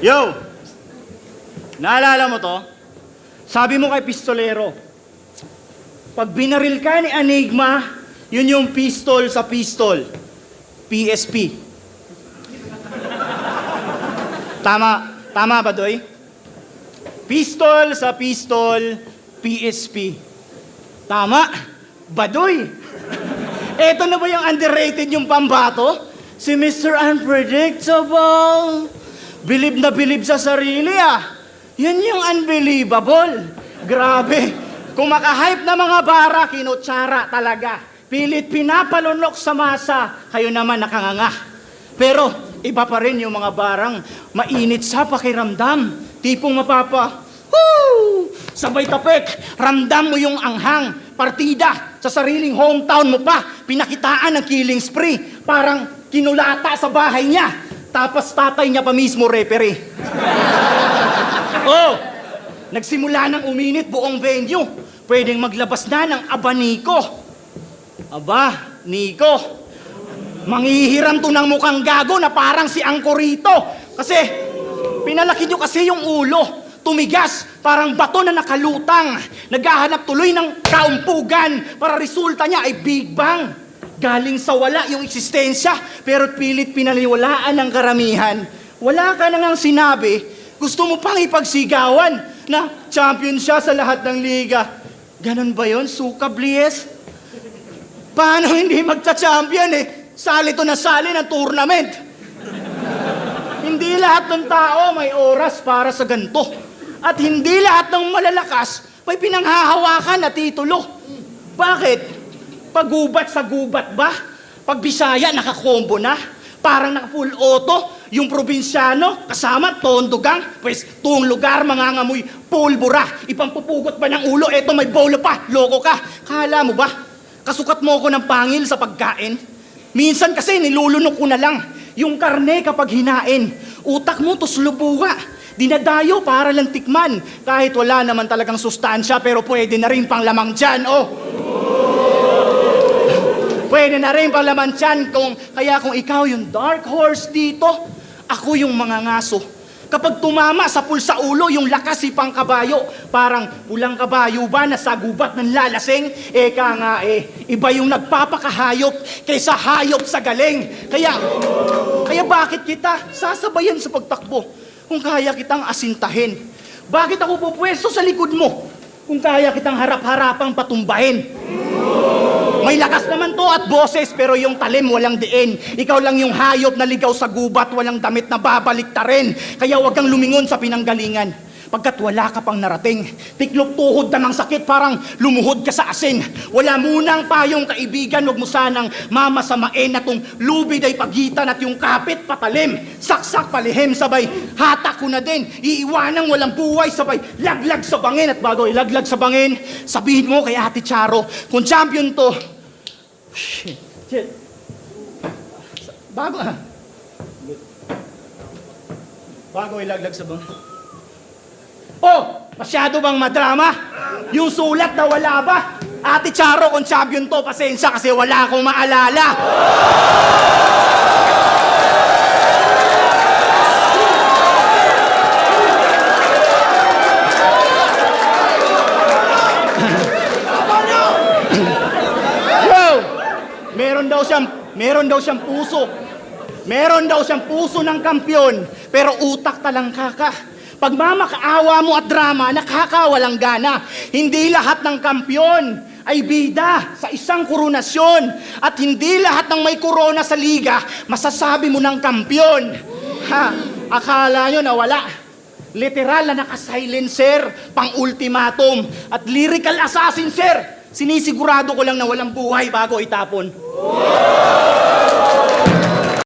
Yo! Naalala mo to? Sabi mo kay pistolero, pag binaril ka ni Enigma, yun yung pistol sa pistol. PSP. Tama ba, Doy? Pistol sa pistol, PSP. Tama? Badoy! Eto na ba yung underrated yung pambato? Si Mr. Unpredictable. Bilib na bilib sa sarili Yan yung unbelievable. Grabe. Kung makahype na mga bara, kinutsara talaga. Pilit pinapalunok sa masa, kayo naman nakanganga. Pero iba pa rin yung mga barang mainit sa pakiramdam. Tipong mapapa, woo! Sabay tapik, ramdam mo yung anghang. Partida, sa sariling hometown mo pa, pinakitaan ng killing spree. Parang kinulata sa bahay niya. Tapos tatay niya pa mismo referee. Oh, nagsimula nang uminit buong venue. Pwedeng maglabas na ng abaniko. Aba, Nico, manghihiram to ng mukhang gago na parang si Angkorito. Kasi, pinalaki nyo kasi yung ulo. Tumigas, parang bato na nakalutang. Naghahanap tuloy ng kaumpugan para resulta niya ay Big Bang. Galing sa wala yung eksistensya, pero pilit pinaliwalaan ng karamihan. Wala ka na ngang sinabi, gusto mo pang ipagsigawan na champion siya sa lahat ng liga. Ganon ba yun, Suka Blies? Paano hindi magcha-champion Sali to na sali ng tournament. Hindi lahat ng tao may oras para sa ganito. At hindi lahat ng malalakas may pinanghahawakan na titulo. Bakit? Pagubat sa gubat ba? Pag Bisaya, nakakombo na. Parang naka-full auto. Yung probinsyano, kasama, tondogang. Pues, tuong lugar, mangangamoy pulbura. Ipampupugot pa ng ulo, eto may bolo pa. Loko ka. Kala mo ba? Kasukat mo ko ng pangil sa pagkain. Minsan kasi nilulunok ko na lang. Yung karne kapag hinain. Utak mo tuslubuga. Dinadayo para lang tikman. Kahit wala naman talagang sustansya, pero pwede na rin pang lamang dyan, Pwede na rin pang laman dyan kaya kung ikaw yung dark horse dito, ako yung mga ngaso. Kapag tumama sa pulsa ulo, yung lakas ipang kabayo. Parang pulang kabayo ba na sa gubat ng lalasing? Eka nga iba yung nagpapakahayop kaysa hayop sa galing. Kaya bakit kita sasabayan sa pagtakbo kung kaya kitang asintahin? Bakit ako pupwesto sa likod mo kung kaya kitang harap-harapang patumbahin? May lakas naman to at boses, pero yung talim walang diin. Ikaw lang yung hayop na ligaw sa gubat, walang damit na babalik ta rin. Kaya wag kang lumingon sa pinanggalingan. Pagkat wala ka pang narating, tiklop tuhod na ng sakit, parang lumuhod ka sa asin. Wala munang payong kaibigan, wag mo sanang mamasamain na tong lubid ay pagitan at yung kapit patalim. Saksak palihim, sabay hatak ko na din. Iiwanang walang buhay, sabay laglag sa bangin. At bago ilaglag sa bangin, sabihin mo kay Ate Charo, kung champion to, Shit. Bago ilaglag sa bangin. Masyado bang madrama? Yung sulat na wala ba? Ate Charo, kung champion to, pasensya kasi wala akong maalala. Meron daw siyang puso. Meron daw siyang puso ng kampyon, pero utak talangka ka. Pagmamakaawa mo at drama, nakakawalang gana. Hindi lahat ng kampyon ay bida sa isang koronasyon. At hindi lahat ng may korona sa liga, masasabi mo ng kampyon. Akala nyo na wala. Literal na naka-silencer, pang-ultimatum, at lyrical assassin, sir. Sinisigurado ko lang na walang buhay bago itapon.